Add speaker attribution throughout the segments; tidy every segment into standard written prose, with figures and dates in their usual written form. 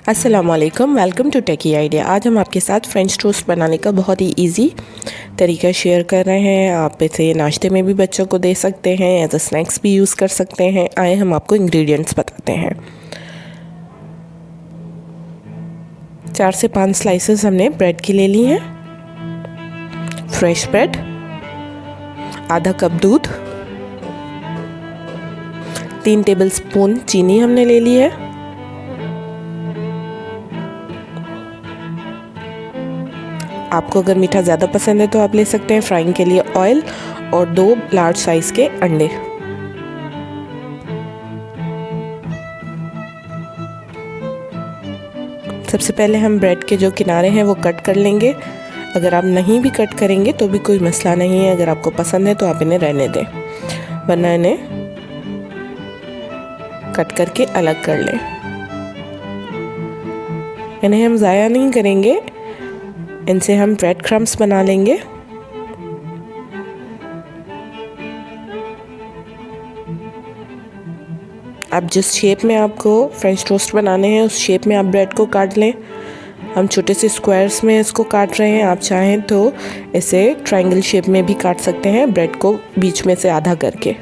Speaker 1: अस्सलामुअलैकुम, welcome to techy idea. आज हम आपके साथ फ्रेंच टोस्ट बनाने का बहुत ही इजी तरीका शेयर कर रहे हैं। आप इसे नाश्ते में भी बच्चों को दे सकते हैं, एज अ स्नैक्स भी यूज़ कर सकते हैं। आए हम आपको इंग्रेडिएंट्स बताते हैं। 4 से 5 स्लाइसेस हमने ब्रेड की ले ली हैं। फ्रेश ब्रेड, आधा कप दूध, 3 टेबलस्पून चीनी हमने ले ली है। आपको अगर मीठा ज़्यादा पसंद है तो आप ले सकते हैं। फ्राइंग के लिए ऑयल और 2 लार्ज साइज़ के अंडे। सबसे पहले हम ब्रेड के जो किनारे हैं वो कट कर लेंगे। अगर आप नहीं भी कट करेंगे तो भी कोई मसला नहीं है। अगर आपको पसंद है तो आप इन्हें रहने दें, वरना इन्हें कट करके अलग कर लें। इन्हें हम ज़ाया नहीं करेंगे, इनसे हम ब्रेड क्रम्स बना लेंगे। आप जिस शेप में आपको फ्रेंच टोस्ट बनाने हैं उस शेप में आप ब्रेड को काट लें। हम छोटे से स्क्वायर्स में इसको काट रहे हैं। आप चाहें तो इसे ट्रायंगल शेप में भी काट सकते हैं, ब्रेड को बीच में से आधा करके।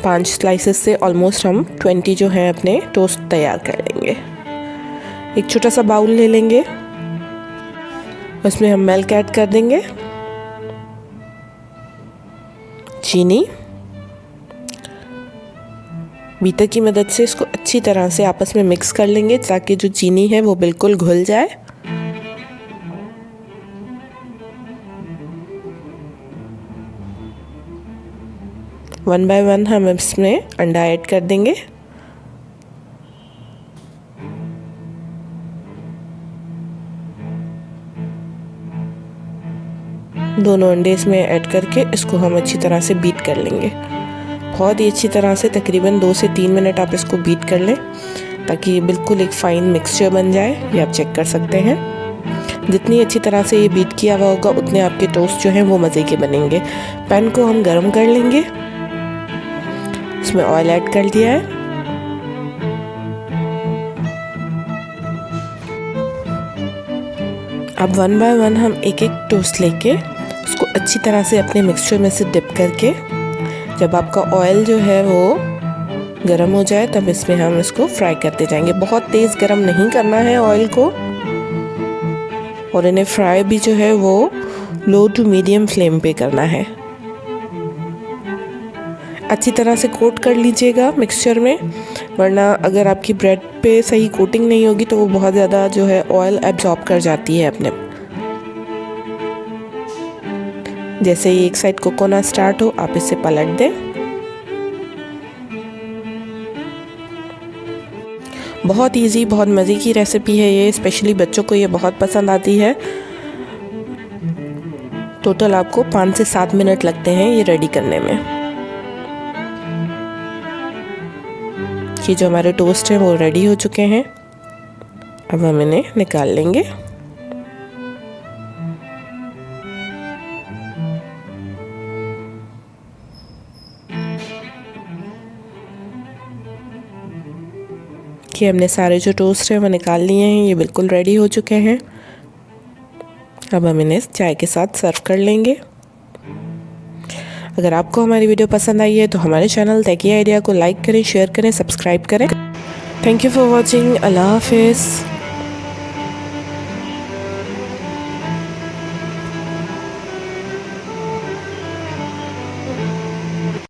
Speaker 1: पांच स्लाइसेस से ऑलमोस्ट हम 20 जो है अपने टोस्ट तैयार कर लेंगे। एक छोटा सा बाउल ले लेंगे, उसमें हम मिल्क ऐड कर देंगे, चीनी, बीटर की मदद से इसको अच्छी तरह से आपस में मिक्स कर लेंगे ताकि जो चीनी है वो बिल्कुल घुल जाए। वन बाय वन हम इसमें अंडा ऐड कर देंगे। दोनों अंडे इसमें ऐड करके इसको हम अच्छी तरह से बीट कर लेंगे। बहुत ही अच्छी तरह से, तकरीबन 2 से 3 मिनट आप इसको बीट कर लें ताकि बिल्कुल एक फ़ाइन मिक्सचर बन जाए। ये आप चेक कर सकते हैं। जितनी अच्छी तरह से ये बीट किया हुआ होगा उतने आपके टोस्ट जो हैं वो मज़े के बनेंगे। पैन को हम गरम कर लेंगे, इसमें ऑयल ऐड कर दिया है। अब वन बाय वन हम एक एक टोस्ट लेके उसको अच्छी तरह से अपने मिक्सचर में से डिप करके, जब आपका ऑयल जो है वो गरम हो जाए तब इसमें हम इसको फ्राई करते जाएंगे। बहुत तेज़ गरम नहीं करना है ऑयल को, और इन्हें फ्राई भी जो है वो लो टू मीडियम फ्लेम पे करना है। अच्छी तरह से कोट कर लीजिएगा मिक्सचर में, वरना अगर आपकी ब्रेड पे सही कोटिंग नहीं होगी तो वो बहुत ज़्यादा जो है ऑयल एब्जॉर्ब कर जाती है अपने। जैसे ही एक साइड कुक होना स्टार्ट हो आप इसे पलट दें। बहुत इजी, बहुत मज़े की रेसिपी है ये, स्पेशली बच्चों को ये बहुत पसंद आती है। टोटल आपको 5 से 7 मिनट लगते हैं ये रेडी करने में। ये जो हमारे टोस्ट हैं वो रेडी हो चुके हैं। अब हम इन्हें निकाल लेंगे। कि हमने सारे जो टोस्ट हैं वो निकाल लिए हैं, ये बिल्कुल रेडी हो चुके हैं। अब हम इन्हें चाय के साथ सर्व कर लेंगे। अगर आपको हमारी वीडियो पसंद आई है तो हमारे चैनल टेकी आइडिया को लाइक करें, शेयर करें, सब्सक्राइब करें। Thank you for watching. अल्लाह हाफिज़।